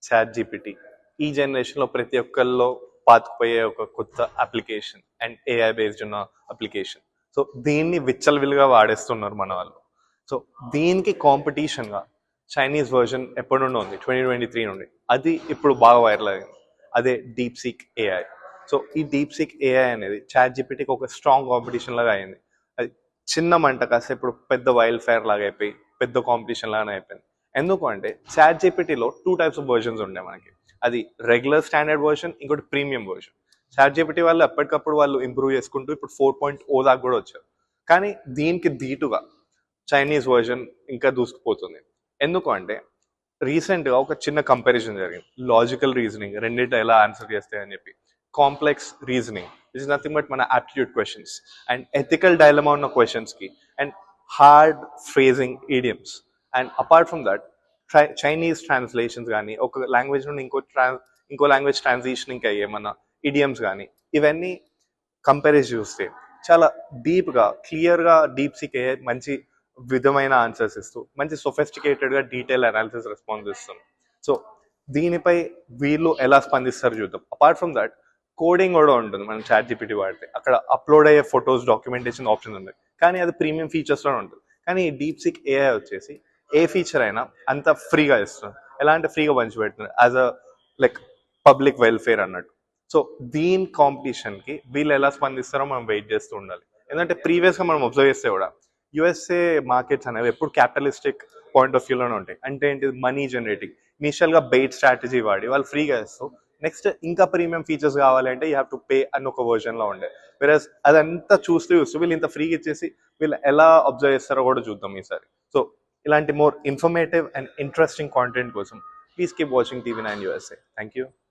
Chat GPT ఈ జనరేషన్లో ప్రతి ఒక్కరిలో పాతుకుపోయే ఒక కొత్త అప్లికేషన్ అండ్ ఏఐ బేస్డ్ ఉన్న అప్లికేషన్. సో దీన్ని విచ్చలవిలుగా వాడేస్తున్నారు మన వాళ్ళు. సో దీనికి కాంపిటీషన్గా చైనీస్ వర్జన్ ఎప్పటి నుండి ఉంది, 2023 నుండి. అది ఇప్పుడు బాగా వైరల్ అయింది. అదే డీప్ సీక్ ఏఐ. సో ఈ డీప్ సీక్ ఏఐ అనేది చాట్ జీపీటీకి ఒక స్ట్రాంగ్ కాంపిటీషన్ లాగా అయింది. అది చిన్న మంట కాస్త ఇప్పుడు పెద్ద వైల్డ్ ఫైర్ లాగా అయిపోయి పెద్ద కాంపిటీషన్ లాగానే అయిపోయింది. ఎందుకు అంటే చాట్ జీపీటీలో 2 టైప్స్ ఆఫ్ వర్షన్స్ ఉంటాయి మనకి. అది రెగ్యులర్ స్టాండర్డ్ వర్షన్, ఇంకోటి ప్రీమియం వర్షన్. చాట్ జీపీటీ వాళ్ళు ఎప్పటికప్పుడు వాళ్ళు ఇంప్రూవ్ చేసుకుంటూ ఇప్పుడు 4.0 దాకా కూడా వచ్చారు. కానీ దీనికి ధీటుగా చైనీస్ వర్షన్ ఇంకా దూసుకుపోతుంది. ఎందుకు అంటే రీసెంట్గా ఒక చిన్న కంపారిజన్ జరిగింది. లాజికల్ రీజనింగ్ రెండింటి ఎలా ఆన్సర్ చేస్తాయని చెప్పి, complex reasoning is nothing but మన aptitude questions and ethical dilemma ఉన్న క్వశ్చన్స్కి, and hard phrasing idioms. And apart from that Chinese translations కానీ, ఒక లాంగ్వేజ్ నుండి ఇంకో లాంగ్వేజ్ ట్రాన్సిషనింగ్ అయ్యే మన ఇడియమ్స్ కానీ, ఇవన్నీ కంపారిజ్ చూస్తే చాలా డీప్గా క్లియర్గా డీప్ సీక్ అయ్యే మంచి విధమైన ఆన్సర్స్ ఇస్తూ మంచి సొఫిస్టికేటెడ్గా డీటెయిల్ అనాలిసిస్ రెస్పాన్స్ ఇస్తుంది. సో దీనిపై వీళ్ళు ఎలా స్పందిస్తారు చూద్దాం. అపార్ట్ ఫ్రమ్ దట్ కోడింగ్ కూడా ఉంటుంది మనం చాట్ జీపీటీ వాడితే. అక్కడ అప్లోడ్ అయ్యే ఫొటోస్ డాక్యుమెంటేషన్ ఆప్షన్ ఉంది, కానీ అది ప్రీమియం ఫీచర్స్లో ఉంటుంది. కానీ ఈ డీప్ సీక్ ఏఐ వచ్చేసి ఏ ఫీచర్ అయినా అంత ఫ్రీగా ఇస్తుంది. ఎలా అంటే ఫ్రీగా పంచిపెడుతుంది as a like public welfare అన్నట్టు. సో దీని కాంపిటీషన్కి వీళ్ళు ఎలా స్పందిస్తారో మనం వెయిట్ చేస్తూ ఉండాలి. ఎందుకంటే ప్రీవియస్గా మనం అబ్జర్వ్ చేస్తే కూడా యుఎస్ఏ మార్కెట్స్ అనేవి ఎప్పుడు క్యాపిటలిస్టిక్ పాయింట్ ఆఫ్ వ్యూలోనే ఉంటాయి. అంటే ఏంటి, మనీ జనరేటింగ్. ఇనిషియల్గా బెయిట్ స్ట్రాటజీ వాడి వాళ్ళు ఫ్రీగా ఇస్తూ నెక్స్ట్ ఇంకా ప్రీమియం ఫీచర్స్ కావాలంటే యూ హ్యావ్ టు పే అని ఒక వర్జన్లో ఉండే. వెరస్ అదంతా చూస్తూ వీళ్ళు ఇంత ఫ్రీగా ఇచ్చేసి వీళ్ళు ఎలా అబ్జర్వ్ చేస్తారో కూడా చూద్దాం ఈసారి. సో ఇలాంటి more informative and interesting content కోసం please keep watching TV9 USA. Thank you.